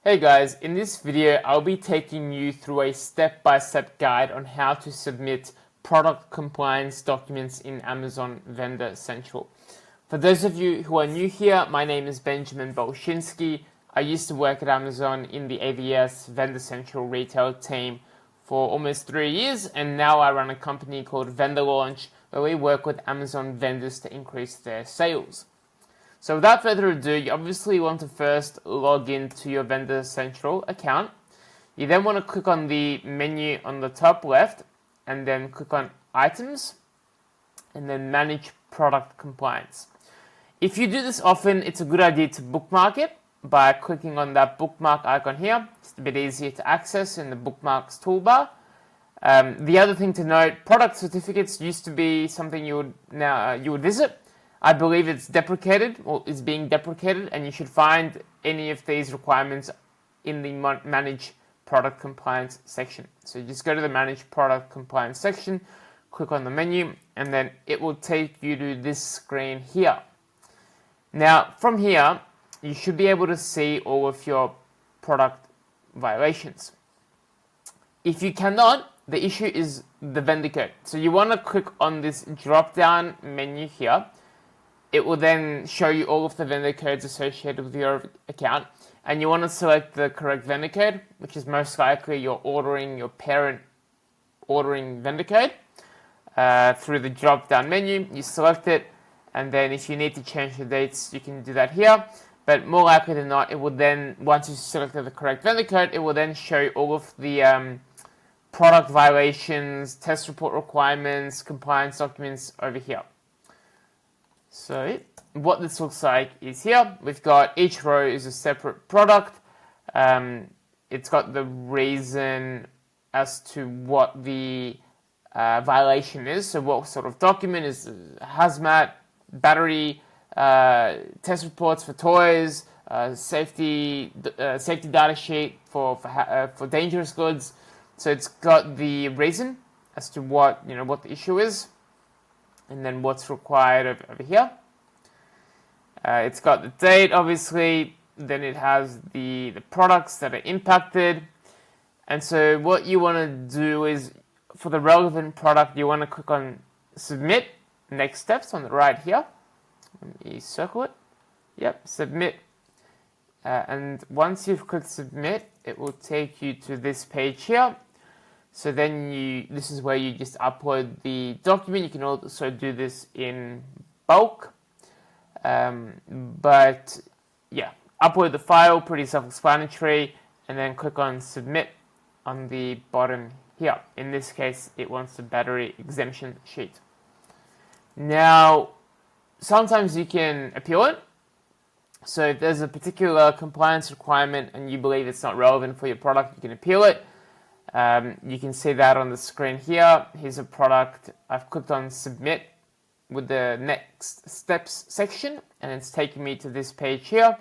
Hey guys, in this video I'll be taking you through a step-by-step guide on how to submit product compliance documents in Amazon Vendor Central. For those of you who are new here, my name is Benjamin Bolshinsky. I used to work at Amazon in the AVS Vendor Central retail team for almost 3 years, and now I run a company called Vendor Launch where we work with Amazon vendors to increase their sales. So without further ado, you obviously want to first log into your Vendor Central account. You then want to click on the menu on the top left and then click on Items and then Manage Product Compliance. If you do this often, it's a good idea to bookmark it by clicking on that bookmark icon here. It's a bit easier to access in the bookmarks toolbar. The other thing to note, product certificates used to be something you would visit. I believe it's deprecated or is being deprecated, and you should find any of these requirements in the Manage Product Compliance section. So you just go to the Manage Product Compliance section, click on the menu, and then it will take you to this screen here. Now, from here, you should be able to see all of your product violations. If you cannot, the issue is the vendor code. So you want to click on this drop-down menu here. It will then show you all of the vendor codes associated with your account, and you want to select the correct vendor code, which is most likely your parent ordering vendor code. Through the drop-down menu, you select it, and then if you need to change the dates, you can do that here. But more likely than not, it will then, once you selected the correct vendor code, it will then show you all of the product violations, test report requirements, compliance documents over here. So what this looks like is here. We've got each row is a separate product. It's got the reason as to what the violation is. So what sort of document is hazmat, battery, test reports for toys, safety data sheet for dangerous goods. So it's got the reason as to what the issue is, and then what's required over here. It's got the date, obviously. Then it has the products that are impacted. And so what you want to do is, for the relevant product, you want to click on Submit, Next Steps on the right here. Let me circle it. Yep, Submit. And once you've clicked Submit, it will take you to this page here. So then this is where you just upload the document. You can also do this in bulk. But yeah, upload the file, pretty self-explanatory, and then click on Submit on the bottom here. In this case, it wants the battery exemption sheet. Now, sometimes you can appeal it. So if there's a particular compliance requirement and you believe it's not relevant for your product, you can appeal it. You can see that on the screen here. Here's a product. I've clicked on Submit with the Next Steps section, and it's taking me to this page here.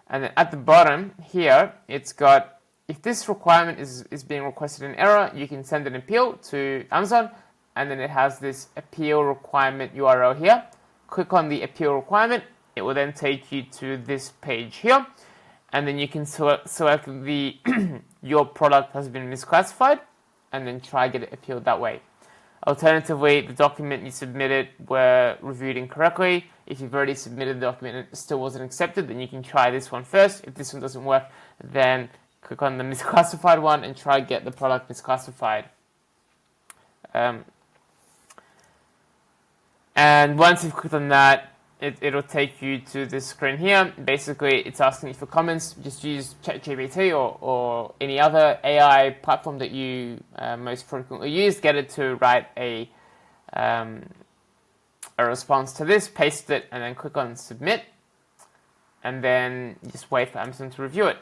And then at the bottom here, it's got, if this requirement is being requested in error, you can send an appeal to Amazon, and then it has this appeal requirement URL here. Click on the appeal requirement. It will then take you to this page here, and then you can select the your product has been misclassified, and then try get it appealed that way. Alternatively, the document you submitted were reviewed incorrectly. If you've already submitted the document and it still wasn't accepted, then you can try this one first. If this one doesn't work, then click on the misclassified one and try get the product misclassified. And once you've clicked on that, it'll take you to this screen here. Basically, it's asking you for comments. Just use ChatGPT or any other AI platform that you most frequently use. Get it to write a response to this, paste it, and then click on Submit. And then just wait for Amazon to review it.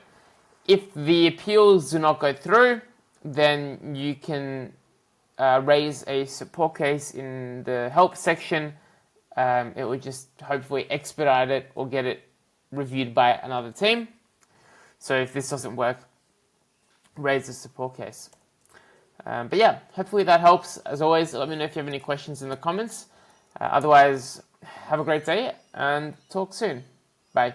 If the appeals do not go through, then you can raise a support case in the help section. It will just hopefully expedite it or get it reviewed by another team. So if this doesn't work, raise a support case. But yeah, hopefully that helps. As always, let me know if you have any questions in the comments. Otherwise, have a great day and talk soon. Bye.